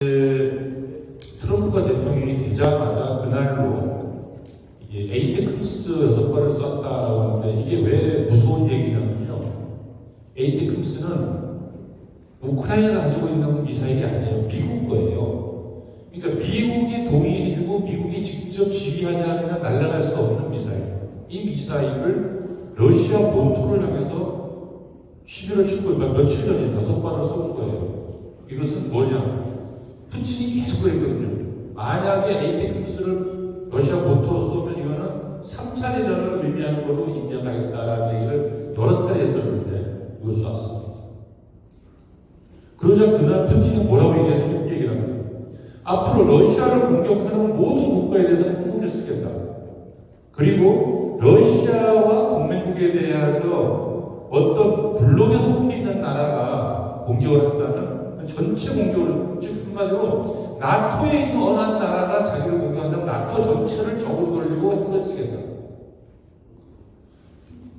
트럼프가 대통령이 되자마자 그날로 이게 에이테크스 6발을 쐈다라고 하는데 이게 왜 무서운 얘기냐면요. 에이테크스는 우크라이나가 가지고 있는 미사일이 아니에요. 미국 거예요. 그러니까 미국이 동의해주고 미국이 직접 지휘하지 않으면 날아갈 수 없는 미사일. 이 미사일을 러시아 본토를 향해서 11월 19일, 며칠 전에 6발을 쏜 거예요. 이것은 뭐냐? 푸틴이 계속 그랬거든요. 만약에 에이테크스를 러시아 본토로 쏘면 이거는 3차 대전을 의미하는 걸로 인정하겠다라는 얘기를 여러 차례 했었는데 이걸 쐈습니다. 그러자 그날 푸틴은 뭐라고 얘기하냐면 얘기를 합니다. 앞으로 러시아를 공격하는 모든 국가에 대해서는 핵무기를 쓰겠다. 그리고 러시아와 동맹국에 대해서 어떤 블록에 속해 있는 나라가 공격을 한다면 전체 공격을, 즉 한마디로 나토에 있는 어느 한 나라가 자기를 공격한다면 나토 전체를 적으로 돌리고 핵을 쓰겠다.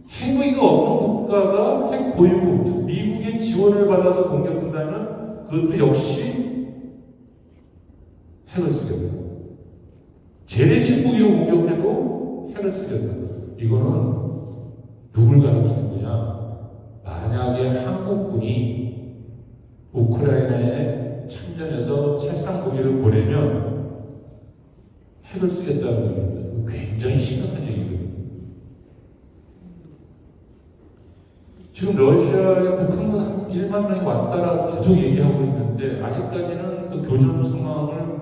핵무기가 없는 국가가 핵 보유국, 즉 미국의 지원을 받아서 공격한다면 그것도 역시 핵을 쓰겠다. 재래식 무기로 공격해도 핵을 쓰겠다. 이거는 누굴 가리키는 거냐? 만약에 한국군이 우크라이나에 참전해서 살상 무기를 보내면 핵을 쓰겠다는 겁니다. 굉장히 심각한 얘기거든요. 지금 러시아에 북한군 한 1만 명이 왔다라고 계속 얘기하고 있는데 아직까지는 그 교전 상황을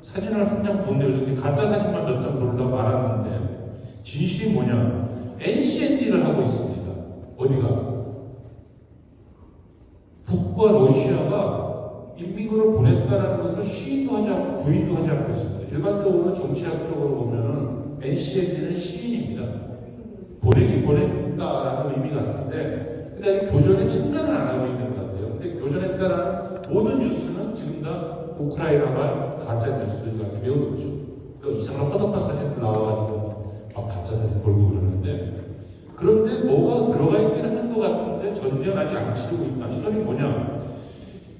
사진을 한 장 보내줬는데 가짜 사진만 몇 장 보려고 말았는데 진실이 뭐냐? NCND를 하고 있습니다. 어디가? 북과 러시아가 인민군을 보냈다는 것을 시인도 하지 않고 부인도 하지 않고 있습니다. 일반적으로 정치학적으로 보면은 NCND는 시인입니다. 보냈다라는 의미 같은데, 근데 아직 교전의 첨단을 안 하고 있는 것 같아요. 근데 교전했다라는 모든 뉴스는 지금 다 우크라이나발 가짜 뉴스가 매우 높죠. 이상한 허접한 사진들 나와가지고 막 가짜 사진 걸고 그러는데, 그런데 뭐가 들어가 있기는 한 것 같은데 전쟁은 아직 안 치르고 있다. 이 소리 뭐냐?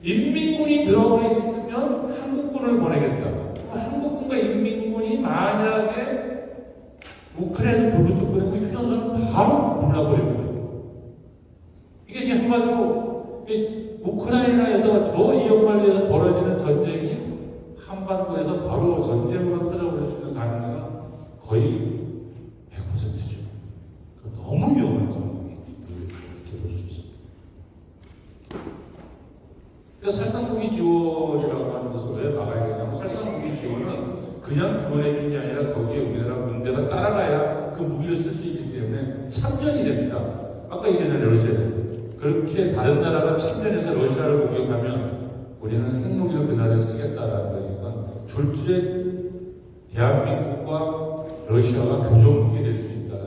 인민군이 들어가 있으면 한국군을 보내겠다. 한국군과 인민군이 만약에 우크라이나에서 불붙어 보내고 휴전선은 바로 불나버려요. 이게 지금 한마디로 우크라이나에서 저 이역만리에서 벌어지는 전쟁이 한반도에서 바로 전쟁으로 터져버릴 수 있는 가능성은 거의 100%죠. 너무 위험한 상황이 이렇게 볼 수 있습니다. 그래서 살상무기 지원이라고 하는 것을 왜 막아야 되냐면 살상무기 지원은 그냥 보내주는 게 아니라 거기에 우리나라 군대가 따라가야 그 무기를 쓸 수 있기 때문에 참전이 됩니다. 아까 얘기했잖아요. 러시아. 그렇게 다른 나라가 참전해서 러시아를 공격하면 우리는 핵무기를 그 나라에 쓰겠다라는 거니까 졸지에 대한민국과 러시아가 교전무기 될 수 있다는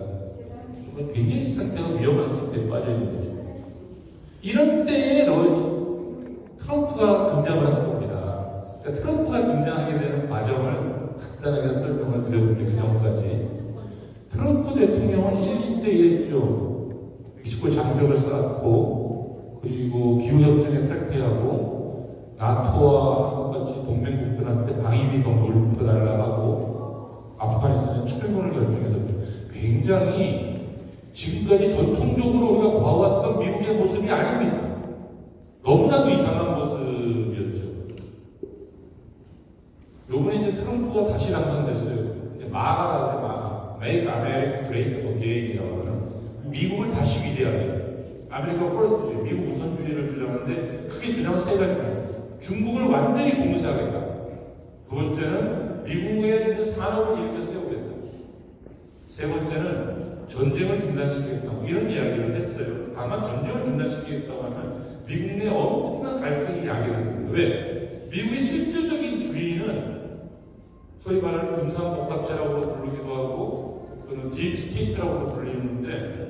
정말 굉장히 상태가 위험한 상태에 빠져 있는 거죠. 이런 때에 트럼프가 등장을 한 겁니다. 그러니까 트럼프가 등장하게 되는 과정을 간단하게 설명을 드려보니 그 전까지 트럼프 대통령은 1, 2때 했죠. 멕시코 장벽을 쌓고 그리고 기후협정에 탈퇴하고 나토와 한국같이 동맹국들한테 방위비 더 넓혀달라 하고 아프가니스탄에 철군을 결정했었죠. 굉장히 지금까지 전통적으로 우리가 봐왔던 미국의 모습이 아닙니다. 너무나도 이상한 모습이었죠. 요번에 이제 트럼프가 다시 당선됐어요. 마가라고 하죠, 마가. Make America Great Again이라고 하는 미국을 다시 위대하게. 아메리카 퍼스트주의, 미국 우선주의를 주장하는데 크게 주장은 세 가지입니다. 중국을 완전히 봉쇄하겠다. 두 번째는 미국의 산업을 일으켜 세우겠다. 세 번째는 전쟁을 중단시키겠다. 이런 이야기를 했어요. 다만 전쟁을 중단시키겠다고 하면 미국 내 엄청난 갈등이 야기됩니다. 왜? 미국의 실질적인 주의는 소위 말하는 군산복합체라고 부르기도 하고 그는 딥스테이트라고 불리는데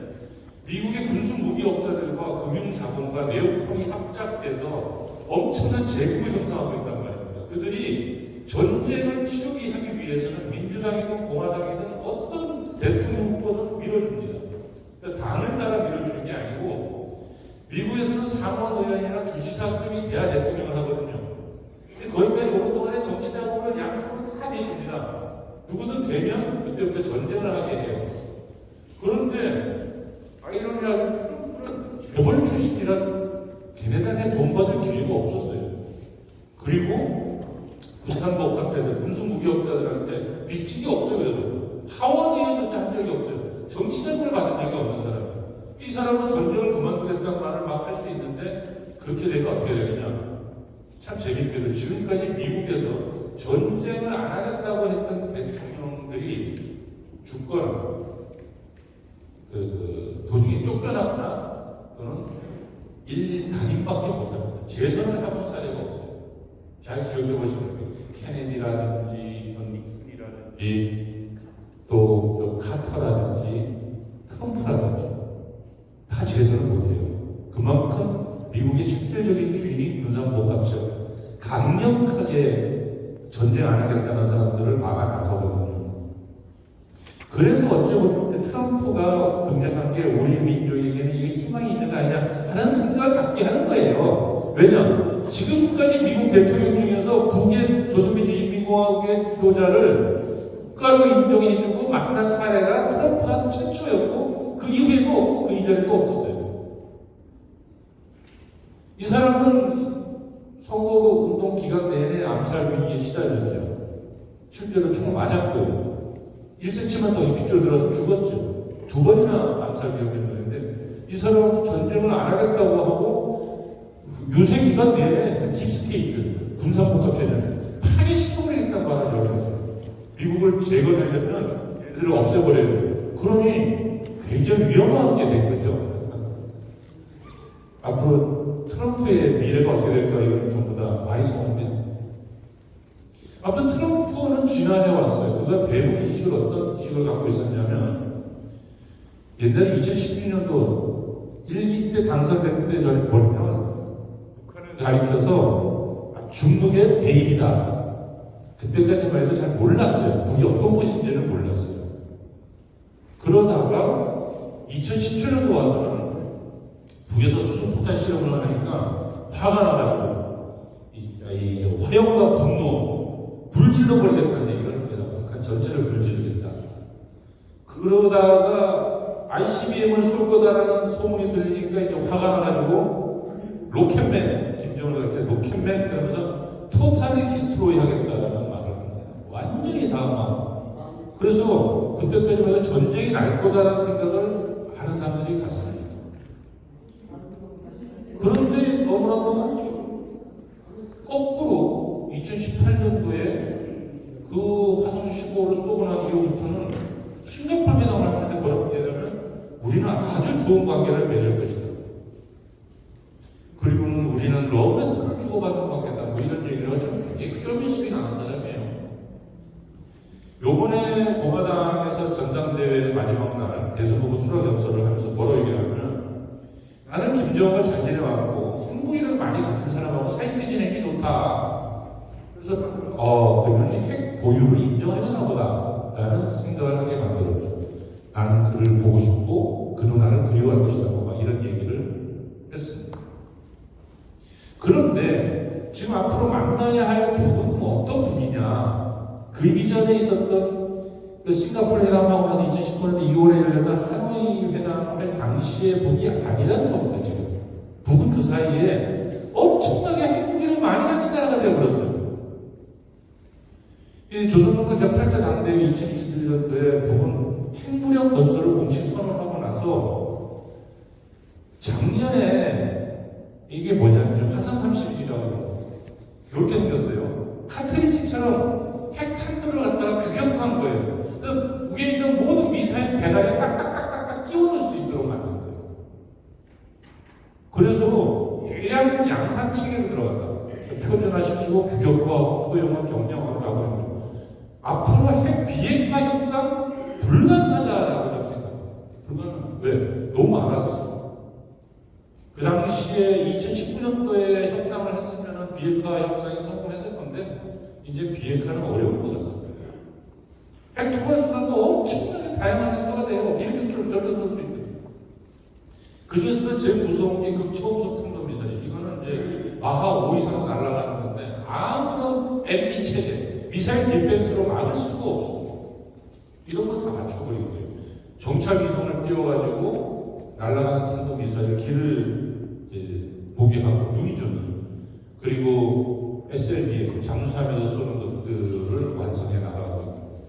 미국의 군수 무기업자들과 금융자본과 네오콘이 합작돼서 엄청난 제국을 형성하고 있단 말입니다. 그들이 전쟁을 치르게 하기 위해서는 민주당이든 공화당이든 어떤 대통령 후보든 밀어줍니다. 그러니까 당을 따라 밀어주는 게 아니고 미국에서는 상원 의원이나 주지사급이 돼야 대통령을 하거든요. 거기까지 누구든 되면 그때부터 전쟁을 하게 해요. 그런데 아이러니하게 재벌 출신이란 걔네들한테 돈 받을 기회가 없었어요. 그리고 군산복합자들, 군수무기업자들한테 미친 게 없어요. 그래서 하원의원조차 한 적이 없어요. 정치자금을 받은 적이 없는 사람이에요. 이 사람은 전쟁을 그만두겠다는 말을 막 할 수 있는데 그렇게 되면 어떻게 되느냐. 참 재밌게도 지금까지 미국에서 전쟁을 안 하겠다고 했던 대통령들이 죽거나 도중에 쫓겨나거나 또는 일단임밖에 못합니다. 재선을 해본 사례가 없어요. 잘 기억해 보시면 케네디라든지 닉슨이라든지 또 카터라든지 트럼프라든지 다 재선을 못해요. 그만큼 미국의 실질적인 주인이 군산복합체 강력하게 전쟁 안 하겠다는 사람들을 막아 나서거든요. 그래서 어찌 보면 트럼프가 등장한 게 우리 민족에게는 이게 희망이 있는 거 아니냐 하는 생각을 갖게 하는 거예요. 왜냐? 지금까지 미국 대통령 중에서 북의 조선민주인민공화국의 지도자를 국가로 인정해주고 만난 사례가 트럼프가 최초였고 그 이후에도 없고 그 이전에도 없었어요. 이 사람은 선거운동 기간 내내 암살 위기에 시달렸죠. 실제로 총 맞았고 1cm만 더 빗줄 들어서 죽었죠. 2번이나 암살 위협을 했는데 이 사람은 전쟁을 안 하겠다고 하고 유세 기간 내내 딥스테이트 군산복합체제는 파괴시켜버리겠다는 말을 열었어요. 미국을 제거하려면 애들을 없애버려요. 그러니 굉장히 위험하게 된 거죠. 앞으로 트럼프의 미래가 어떻게 될까 이건 전부 다 아이스입니다. 아무튼 트럼프는 진화해왔어요. 그가 대부분 인식을 어떤 식을 갖고 있었냐면 옛날에 2016년도 1기 때 당선됐을 때 저는 보면 북한을 가리켜서 중국의 대입이다. 그때까지만 해도 잘 몰랐어요. 북이 어떤 곳인지는 몰랐어요. 그러다가 2017년도 와서는 북에서 수소폭탄 실험을 하니까 화가 나가지고 화염과 분노 불질러 버리겠다는 얘기를 합니다. 북한 전체를 불지르겠다. 그러다가 ICBM을 쏠 거다라는 소문이 들리니까 이제 화가 나가지고 로켓맨 김정은을 할 때 로켓맨 그러면서 토탈리 디스트로이 하겠다라는 말을 합니다. 완전히 당황. 그래서 그때까지만 해도 전쟁이 날 거다라는 생각을 하는 사람들이 갔습니다. 그런데 너무나도 거꾸로 2018년도에 그 화성 15호를 쏘고 난 이후부터는 싱가포르 회담을 하는데 뭐라고 얘기하면 우리는 아주 좋은 관계를 맺을 것이다. 그리고는 우리는 러브레터를 주고받는 관계다. 뭐 이런 얘기를 하죠. 굉장히 쇼맨십이 나는 사람이에요. 요번에 공화당에서 전당대회 마지막 날 대선후보 수락연설을 하면서 뭐라고 얘기하면 나는 김정은과 잘 지내왔고 한국이랑 많이 같은 사람하고 사이좋게 지내기 좋다. 그래서 그러면 핵 보유를 인정하려나 보다 라는 생각을 하게 만들었죠. 나는 그를 보고 싶고 그도 나를 그리워할 것이다. 막 이런 얘기를 했습니다. 그런데 지금 앞으로 만나야 할 북은 어떤 북이냐. 그 이전에 있었던 그 싱가포르 회담하고 나서 2019년 2월에 열렸던 하노이 회담할 당시의 북이 아니라는 겁니다, 지금. 북은 그 사이에 엄청나게 핵무기를 많이 가진 나라가 되어버렸어요. 이 조선동맹 제8차 당대회 2021년도에 북은 핵무력 건설을 공식 선언하고 나서 작년에 이게 뭐냐면 화산 31이라고 이렇게 생겼어요. 카트리지처럼 핵 탄두를 갖다가 규격화한 거예요. 위에 있는 모든 미사일 배달에 딱딱딱딱 끼워넣을 수 있도록 만든 거예요. 그래서 대량 양산 체계로 들어간다. 표준화시키고 규격화, 소형화, 경량화로 가고 있는 거예요. 앞으로 핵 비핵화 협상 불가능하다라고 저는 생각합니다. 불가능. 왜? 너무 많았어. 그 당시에 2019년도에 협상을 했으면 비핵화 협상에 성공했을 건데 이제 비핵화는 어려울 것 같습니다. 핵 투발 수단도 엄청나게 다양하게 써야 돼요. 이렇게 저렇게 쓸 수 있는. 그 중에서도 제일 무서운 게 극초음속 탄도미사일. 이거는 이제 마하 5 이상 날아가는 건데 아무런 MD 체계, 미사일 디펜스로 막을 수가 없습니다. 이런 걸 다 갖춰버린 거예요. 정찰 위성을 띄워가지고 날아가는 탄도미사일 길을 보게 하고 눈이죠. 그리고 SLBM 잠수함에서 쏘는 것들을 완성해 나가고 있고,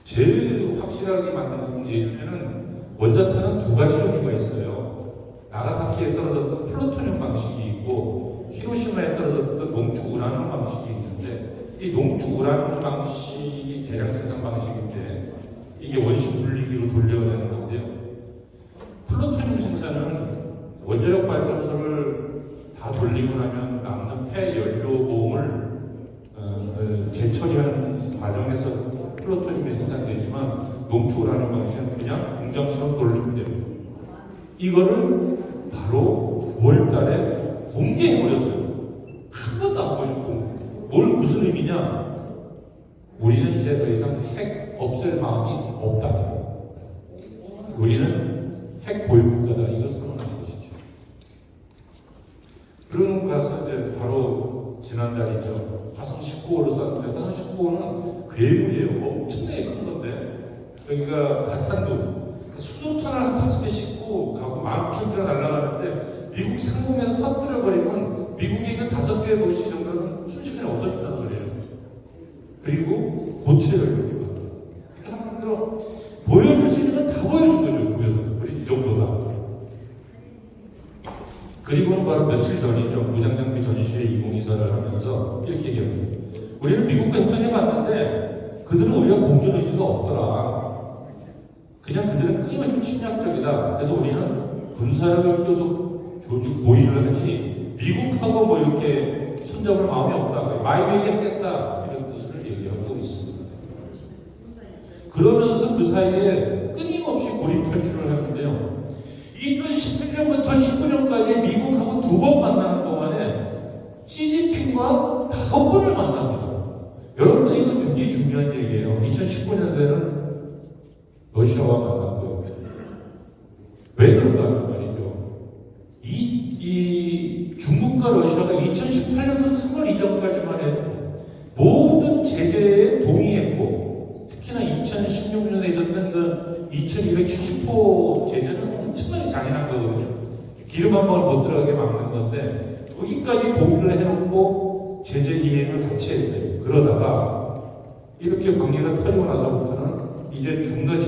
제일 확실하게 만드는 예는 원자탄은 두 가지 종류가 있어요. 나가사키에 떨어졌던 플루토늄 방식이 있고 히로시마에 떨어졌던 농축 우라늄 방식이 있는데, 이 농축 우라늄 방식이 대량 생산 방식인데 이게 원심 분리기로 돌려내는 건데요. 플루토늄 생산은 원자력 발전소를 다 돌리고 나면 남는 폐 연료봉을 재처리하는 과정에서 플루토늄이 생산되지만, 농축우라는 방식은 그냥 공장처럼 돌리면 됩니다. 이거를 바로 9월 달에 공개해버렸어요. 한 번도 안 보여줬고. 무슨 의미냐? 우리는 이제 더 이상 핵 없앨 마음이 없다. 우리는 핵 보유국가다. 이걸 선언한 것이죠. 그러고 가서 이제 바로 지난달이죠. 화성 19호를 쐈는데, 화성 19호는 괴물이에요. 엄청나게 큰 건데, 여기가 가탄두, 수소탄을 한 5개 싣고 가고 16,000km 날아가는데, 미국 상공에서 터뜨려버리면 미국에 있는 5개의 도시 정도는 순식간에 없어진다는 소리예요. 그리고 고체 연료가. 그러니까 한마디로 보여줄 수 있는 건 다 보여준 거죠. 보여서. 우리 이 정도다. 그리고는 바로 며칠 전이죠. 무장장비 전시회 2024를 하면서 이렇게 얘기합니다. 우리는 미국과 협상해봤는데 그들은 우리가 공존 의지가 없더라. 그냥 그들은 끊임없이 침략적이다. 그래서 우리는 군사력을 키워서 조직 보위를 하지 미국하고 뭐 이렇게 손잡을 마음이 없다. 마이웨이 하겠다. 이런 뜻을 얘기하고 있습니다. 그러면서 그 사이에 끊임없이 고립 탈출을 하는데요. 2018년부터 19년까지 미국하고 2번 만나는 동안에 시진핑과 5번을 만납니다. 여러분들 이거 굉장히 중요한 얘기예요. 2019년도에는 러시아와 만났고요. 왜 그런가 하는 말이죠. 이 중국과 러시아가 2018년도 3월 이전까지만 해도 모든 제재에 동의했고, 특히나 2016년에 있었던 그 2270호 제재는 엄청나게 잔인한 거거든요. 기름 한 방울 못 들어가게 막는 건데, 여기까지 동의를 해놓고 제재 이행을 같이 했어요. 그러다가 이렇게 관계가 터지고 나서부터는 이제 중러가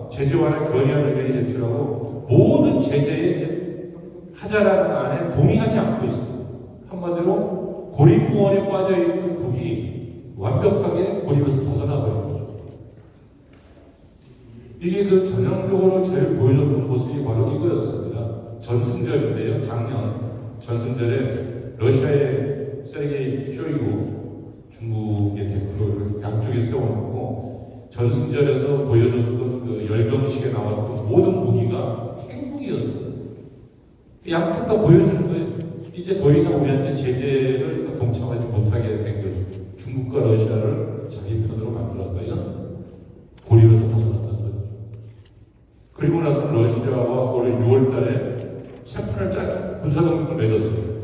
제재 완화 견의안 의견이 제출하고 모든 제재에 이제 하자라는 안에 동의하지 않고 있습니다. 한마디로 고립무원에 빠져있는 북이 완벽하게 고립에서 벗어나 버린 거죠. 이게 그 전형적으로 제일 보여줬던 모습이 바로 이거였습니다. 전승절인데요. 작년 전승절에 러시아의 세르게이 쇼이구 중국의 대표를 양쪽에 세워놓고 전승절에서 보여줬던 그 열병식에 나왔던 모든 무기가 핵무기였어요. 양쪽 다 보여주는 거예요. 이제 더 이상 우리한테 제재를 동참하지 못하게 된 거죠. 중국과 러시아를 자기 편으로 만들었다. 이건 고립에서 벗어났다는 거죠. 그리고 나서 러시아와 올해 6월 달에 세판을 짜죠. 군사동맹을 맺었어요.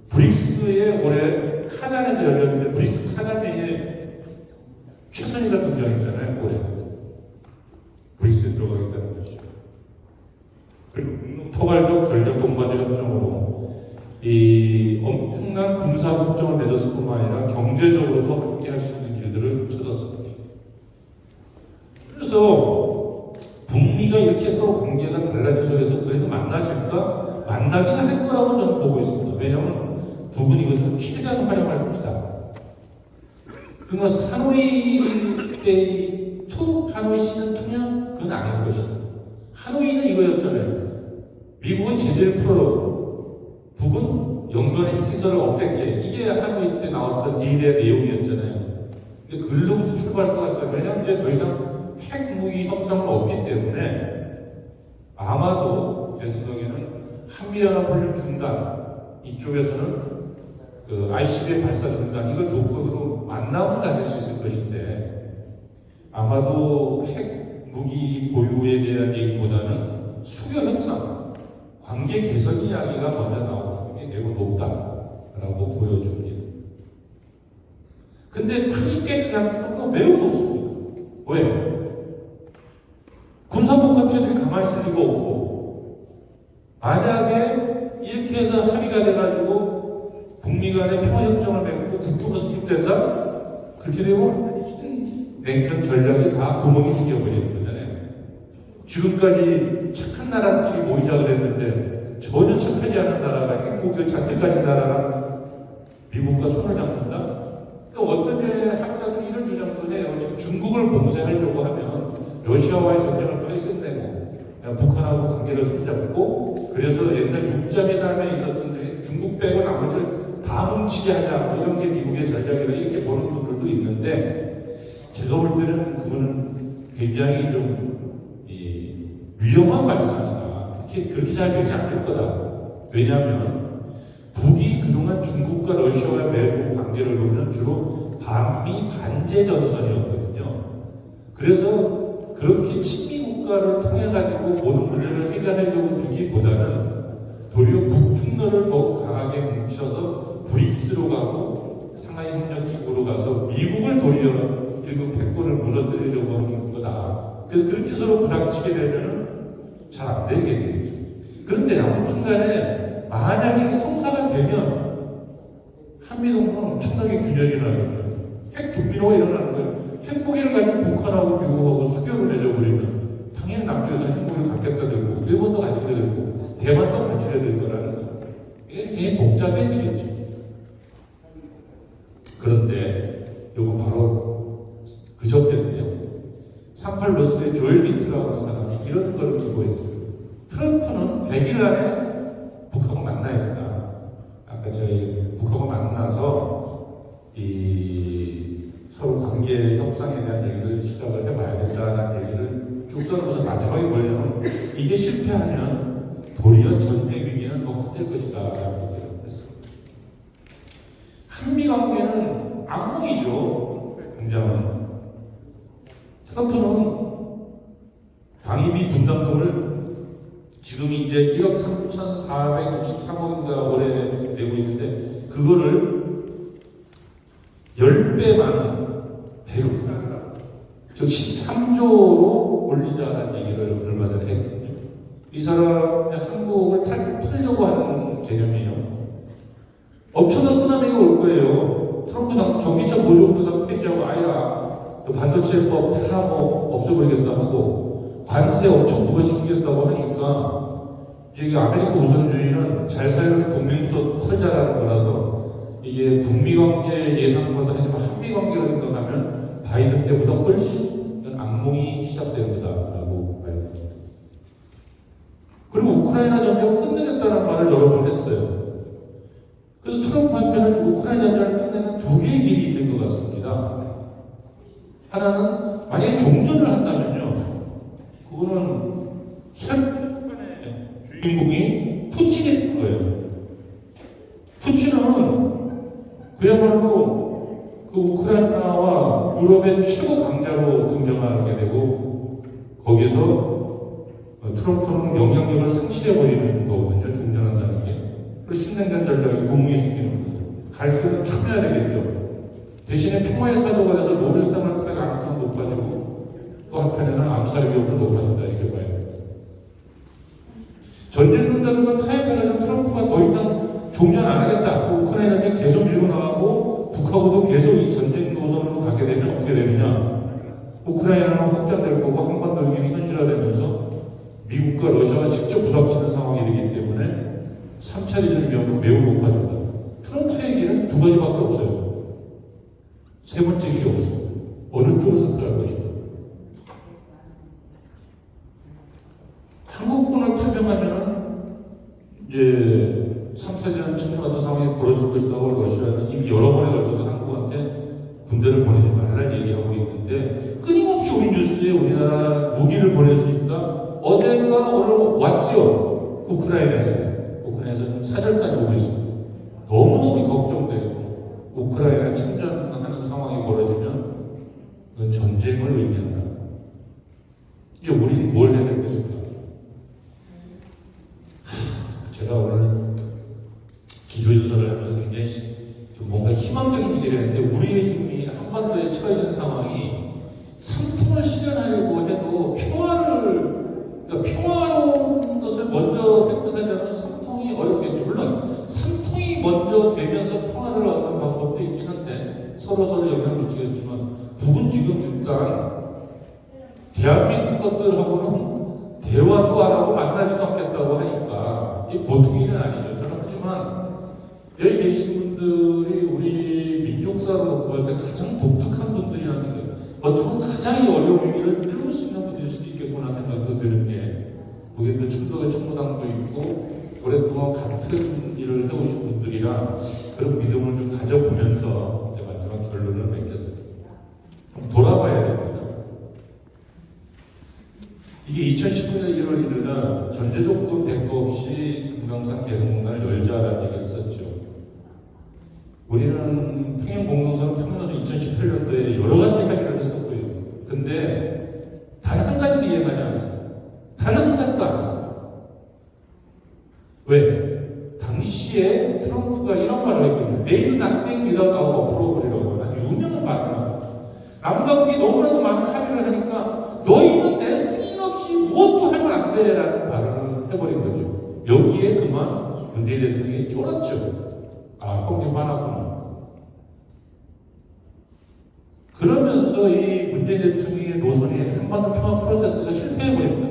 브릭스에 올해 카잔에서 열렸는데, 브릭스 카잔회의에 최선희가 등장했잖아요. 올해 브릭스에 들어가겠다는 것이죠. 그리고 포괄적 전략 동반자 협정으로 이 엄청난 군사 협정을 맺었을 뿐만 아니라 경제적으로도 함께 할 수 있는 길들을 찾았습니다. 그래서 북미가 이렇게 서로 관계가 달라진 속에서 그래도 만나질까? 만나기는 할 거라고 저는 보고 있습니다. 왜냐하면 두 분이 이것을 최대한 활용할 것이다. 그러니까 하노이 때 2, 하노이 시즌 2냐? 그건 아닐 것이다. 하노이는 이거였잖아요. 미국은 제재를 풀어놓고 북은 영변의 핵시설을 없앨게. 이게 하노이 때 나왔던 딜의 내용이었잖아요. 근데 그걸로부터 출발할 것 같아요. 왜냐하면 이제 더 이상 핵무기 협상은 없기 때문에 아마도 제 생각에는 한미연합훈련 중단, 이쪽에서는 그 ICBM 발사 중단, 이걸 조건으로 만남은 가질 수 있을 것인데, 아마도 핵무기 보유에 대한 얘기보다는 수교 협상, 관계 개선 이야기가 먼저 나올 가능성이 매우 높다라고 보여줍니다. 그 근데 크게 가능성도 매우 높습니다. 왜? 군사복합체들이 가만히 있을 리가 없고, 만약에 이렇게 해서 합의가 돼가지고 북미 간에 평화협정을 맺고 국교가 수립된다? 그렇게 되면 냉전 전략이 다 구멍이 생겨버리는 거잖아요. 지금까지 착한 나라들끼리 모이자 그랬는데 전혀 착하지 않은 나라가 행복을 잔뜩 가진 나라랑 미국과 손을 잡는다? 또 어떤 학자들이 이런 주장도 해요. 지금 중국을 봉쇄하려고 하면 러시아와의 전쟁을 빨리 끝내고 북한하고 관계를 손잡고 그래서 옛날 육자회담에 있었던 중국 빼고 나머지를 다 뭉치게 하자 뭐 이런 게 미국의 전략이다 이렇게 보는 분들도 있는데 제가 볼 때는 그거는 굉장히 좀 위험한 발상이다. 그렇게 잘 되지 않을 거다. 왜냐하면 북이 그동안 중국과 러시아와의 매우 관계를 보면 주로 반미 반제 전선이었거든요. 그래서 그렇게 친미 국가를 통해 가지고 모든 문제를 해결하려고 들기보다는 도리어 북중러를 더욱 강하게 뭉쳐서 브릭스로 가고 상하이 협력기구로 가서 미국을 도리어 일국 패권을 무너뜨리려고 하는 거다. 그렇게 서로 부닥치게 되면 잘 안 되게 되겠죠. 그런데 아무튼 간에 만약에 성사가 되면 한미동맹은 엄청나게 균열이 나겠죠. 핵 독비노가 일어나는 거예요. 핵무기를 가지고 북한하고 미국하고 수교를 내려버리면 당연히 남쪽에서는 핵무기를 갖겠다 될 거고 일본도 가지게 될 거고 대만도 가지게 될 거라는 거예요. 이게 굉장히 복잡해지겠죠. 그런데 이거 바로 그저께인데요. 38로스의 조엘 비트라고 하는 사람이 이런 걸 기고했어요. 트럼프는 100일 안에 북하고 만나야겠다. 아까 저희 북하고 만나서 서로 관계 협상에 대한 얘기를 시작을 해봐야 된다는 얘기를 쭉 써놓고서 마지막에 보려면 이게 실패하면 도리어 전쟁 위기는 더 커질 것이다 라고 얘기를 했어요. 한미 관계는 악몽이죠. 굉장은 트럼프는 방위비 분담금을 지금 이제 1억 3,463억인가 올해 내고 있는데 그거를 10배 많은 100억, 즉 13조로 올리자는 얘기를 얼마 전에 했거든요. 이 사람이 한국을 팔려고 하는 개념이에요. 엄청난 쓰나미가 올 거예요. 트럼프 당국 전기차 보조금도 다 폐지하고 아이라 반도체법 다 없애버리겠다 하고 관세 엄청 부과시키겠다고 하니까 이게 아메리카 우선주의는 잘 살는 국민부터 털자라는 거라서 이게 북미 관계 예상보다 하지만 한미 관계를 생각하면 바이든 때보다 훨씬 악몽이 시작되는 거다라고 봐야 됩니다. 그리고 우크라이나 전쟁을 끝내겠다는 말을 여러 번 했어요. 그래서 트럼프한테는 우크라이나 전쟁을 끝내는 두 개의 길이 있는 것 같습니다. 하나는 만약에 종전을 한다면요, 그거는 최소한의 주인공이 푸틴일 거예요. 푸틴은 그야말로 그 우크라이나와 유럽의 최고 강자로 등장하게 되고 거기에서 트럼프는 영향력을 상실해버리는 거거든요. 종전한다는 게. 그래서 신냉전 전략이 국무에 생기는 거예요. 갈등은 참여해야 되겠죠. 대신에 평화의 사도가 돼서 노벨상을 탈 가능성이 높아지고 또 한편에는 암살의 위험도 높아진다 이렇게 봐야 됩니다. 전쟁론자들과 타협해가지고 트럼프가 더 이상 종전 안 하겠다. 우크라이나에 계속 밀고 나가고 북하고도 계속 이 전쟁 노선으로 가게 되면 어떻게 되느냐. 우크라이나는 확장될 거고 한반도 위기는 현실화되면서 미국과 러시아가 직접 부닥치는 상황이 되기 때문에 3차 대전 위험은 매우 높아진다. 트럼프의 길은 두 가지밖에 없어요. 세 번째 길이 없습니다. 어느 쪽을 선택할 것인가. 한국군을 파병하면 이제 3차전 침공하던 상황이 벌어질 것이라고 러시아는 이미 여러 번에 걸쳐서 한국한테 군대를 보내지 말라는 얘기하고 있는데 끊임없이 우리 뉴스에 우리나라 무기를 보낼 수 있다. 어젠가 오늘 왔지요. 우크라이나에서 사절단이 오고 있습니다. 너무너무 걱정되고 우크라이나 침전하는 상황이 벌어지면 그건 전쟁을 의미한다. 이제 우리는 뭘 해야 될 것인가? 제가 오늘 기조연설을 하면서 굉장히 좀 뭔가 희망적인 얘기를 했는데 우리의 지금 이 한반도에 처해진 상황이 삼통을 실현하려고 해도 그러니까 평화로운 것을 먼저 획득하자면 삼통이 어렵겠죠. 물론 삼통이 먼저 되면서 평화를 얻는 방법도 있긴 한데 서로 영향을 미치겠지만 북은 지금 일단 대한민국 것들하고는 대화도 안 하고 만나지도 않겠다고 하니까 이게 보통 일은 아니죠. 저는 하지만 여기 계신 분들이 우리 민족사로 놓고 볼 때 가장 독특한 분들이라는 생각, 어쩌면 가장 이 어려운 위기를 뚫을 수 있는 분일 수도 있겠구나 생각도 드는 게, 거기에 또 청도의 청무당도 있고 오랫동안 같은 일을 해오신 분들이라 그런 믿음을 좀 가져보면서 이제 마지막 결론을 맺겠습니다. 돌아봐야 됩니다. 이게 2019년 1월 1일 날 전제조건 대가 없이 금강산 개성공단을 열자라는 얘기를 썼죠. 우리는 평양공동선은 평양에서 2018년도에 여러 가지 이야기를 했었고요. 근데 단 한 가지도 이해하지 않았어요. 단 한 가지도 안 했어요. 왜? 당시에 트럼프가 이런 말을 했거든요. They do nothing without our approval이라고 아주 유명한 말을 하고, 남과 북이 너무나도 많은 합의를 하니까 너희는 내 승인 없이 무엇도 하면 안 돼라는 발언을 해버린 거죠. 여기에 그만 문재인 대통령이 쫄았죠. 아, 형님 화나구나. 그러면서 이 문재인 대통령의 노선이 한반도 평화 프로세스가 실패해버립니다.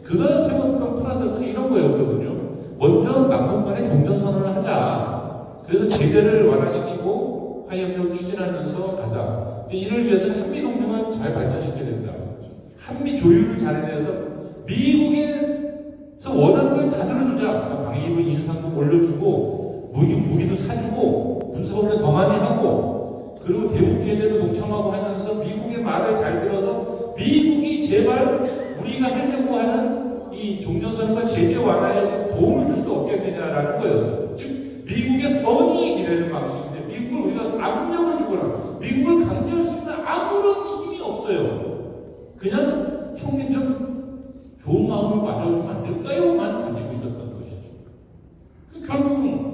그가 세웠던 프로세스는 이런 거였거든요. 먼저 남북 간의 종전선언을 하자. 그래서 제재를 완화시키고 화해협력을 추진하면서 가자. 이를 위해서는 한미동맹을 잘 발전시켜야 된다. 한미 조율을 잘해내서 미국에서 원하는 걸 다 들어주자. 방위부 인상도 올려주고 무기도 사주고 군사훈련 더 많이 하고, 그리고 대북 제재도 동참하고 하면서 미국의 말을 잘 들어서 미국이 제발 우리가 하려고 하는 이 종전선언과 제재 완화에 좀 도움을 줄 수 없겠느냐라는 거였어요. 즉 미국의 선의에 기대는 방식인데 미국을 우리가 압력을 주거나 미국을 강제할 수 있는 아무런 힘이 없어요. 그냥 형님 좀 좋은 마음을 가져주면 안 될까요?만 가지고 있었던 것이죠. 결국은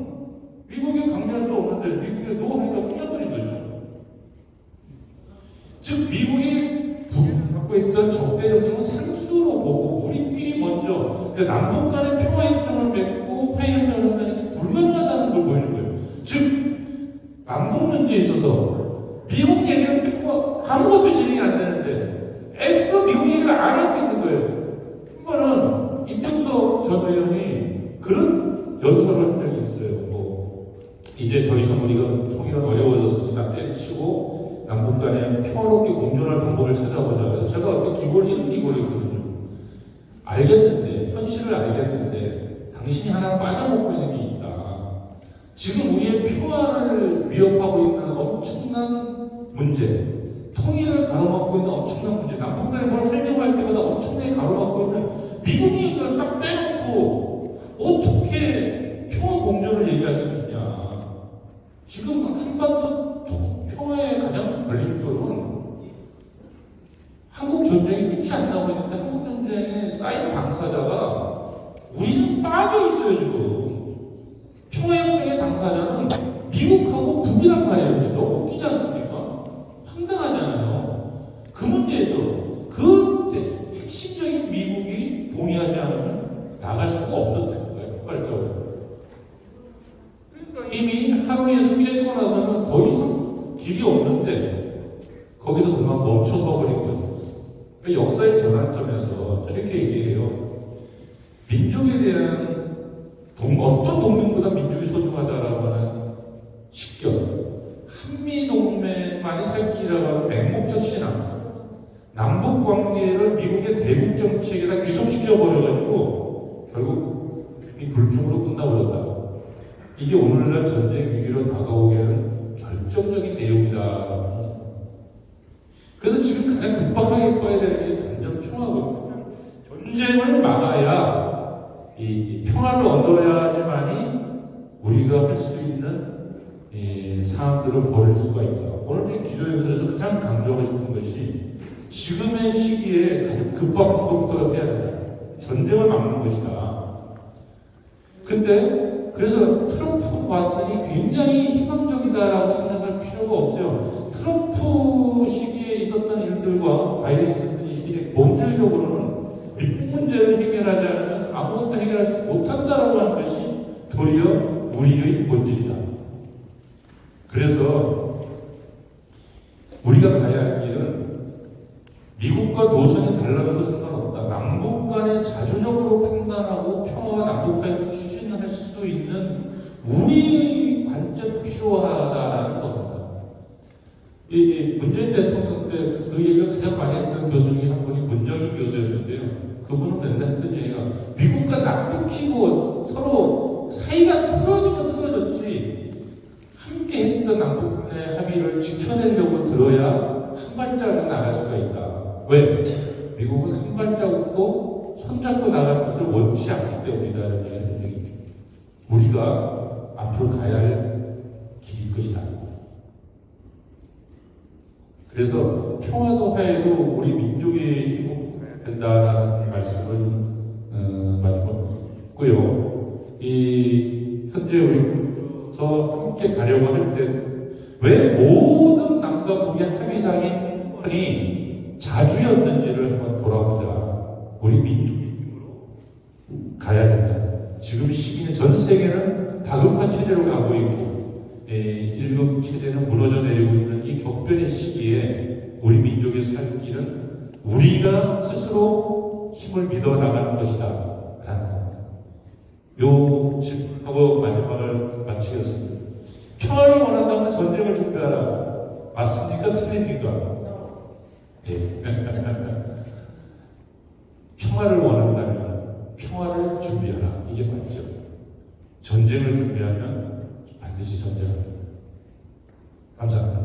미국이 강제할 수 없는데 미국의 노하우가 끝나버린 거죠. 즉 미국이 갖고 있던 적대 정책을 상수로 보고 우리끼리 먼저 남북 간의 평화협정을 맺고 화해협력을 한다는 게 불가능하다는 걸 보여준 거예요. 즉 남북 문제에 있어서 미국 얘기를 듣고 아무것도 진행이 안 되는데 애써 미국 얘기를 안 하고 있는 거예요. 한 번은 임명석 전 의원이 그런 연설을 한 적이 있어요. 이제 더 이상 우리가 통일은 어려워졌으니까 때려치고 남북 간에 평화롭게 공존할 방법을 찾아보자. 그래서 제가 기골이 이런 기골이거든요. 알겠는데, 현실을 알겠는데 당신이 하나 빠져먹고 있는 게 있다. 지금 우리의 평화를 위협하고 있는 엄청난 문제, 통일을 가로막고 있는 엄청난 문제, 남북 간에 뭘 하려고 할 때마다 엄청나게 가로막고 있는 미국 얘기를 싹 빼놓고 어떻게 평화 공존을 얘기할 수 있냐. 지금 한반도 평화의 가장 걸림돌은 한국 전쟁이 끝이 안 나고 있는데 한국 전쟁에 쌓인 당사자가 우리는 빠져 있어요. 지금 평화협정의 당사자는 미국하고 북이란 말이에요. 너무 웃기지 않습니까? 황당하잖아요. 그 문제에서 그 핵심적인 미국이 동의하지 않으면 나갈 수가 없었다는 거예요. 폭발적으로. 이미 하노이에서 깨지고 나서는 더 이상 길이 없는데 거기서 그만 멈춰서 버린 거죠. 그러니까 역사의 전환점에서 저렇게 얘기해요. 민족에 대한 어떤 동맹보다 민족이 소중하다라고 하는 식견, 한미동맹만이 살 길이라고 하는 맹목적 신앙, 남북관계를 미국의 대국 정책에다 귀속시켜버려가지고 결국 이 굴종으로 끝나버렸다. 이게 오늘날 전쟁 위기로 다가오기에는 결정적인 내용이다. 그래서 지금 가장 급박하게 꺼야 되는 게 단전 평화거든요. 전쟁을 막아야 이 평화를 얻어야지만이 우리가 할 수 있는 이 사항들을 벌일 수가 있다. 오늘 기도연설에서 가장 강조하고 싶은 것이 지금의 시기에 가장 급박한 것부터 해야 된다. 전쟁을 막는 것이다. 근데 그래서 트럼프 왔으니 굉장히 희망적이다라고 생각할 필요가 없어요. 트럼프 시기에 있었던 일들과 바이든 있었던 이 시기에 본질적으로는 미국 문제를 해결하지 않으면 아무것도 해결하지 못한다라고 하는 것이 도리어 우리의 본질이다. 그래서 우리가 가야 할 길은 미국과 노선이 달라져도 상관없다. 남북 간에 자주적으로 판단하고 평화와 남북과의 추진할 수 있는 우리의 관점이 필요하다라는 겁니다. 이 문재인 대통령 때 그 얘기를 가장 많이 했던 교수 중에 한 분이 문정인 교수였는데요. 그분은 맨날 했던 얘기가 미국과 남북키고 서로 사이가 틀어지면 틀어졌지 함께 했던 남북 의 합의를 지켜내려고 들어야 한 발자국 나갈 수가 있다. 왜? 미국은 한 발자국도 손잡고 나가는 것을 원치 않기 때문이다. 이런 얘기를 한 적이 있죠. 우리가 앞으로 가야 할 길일 것이다. 그래서 평화도 화해도 우리 민족의 힘이 된다는 말씀을 마지막으로 했고요. 이 현재 우리서 함께 가려고 할 때 왜 모든 남과 북의 합의상이 자주였는지를 한번 돌아보자. 우리 민족으로 가야 된다. 지금 시기는 전 세계는 다극화 체제로 가고 있고 1급 체제는 무너져 내리고 있는 이 격변의 시기에 우리 민족의 살 길은 우리가 스스로 힘을 믿어 나가는 것이다. 요 질문하고 마지막을 마치겠습니다. 평화를 원한다면 전쟁을 준비하라. 맞습니까? 틀립니까? 예. 평화를 원한다면 평화를 준비하라. 이게 맞죠. 전쟁을 준비하면 반드시 전쟁을 합니다. 감사합니다.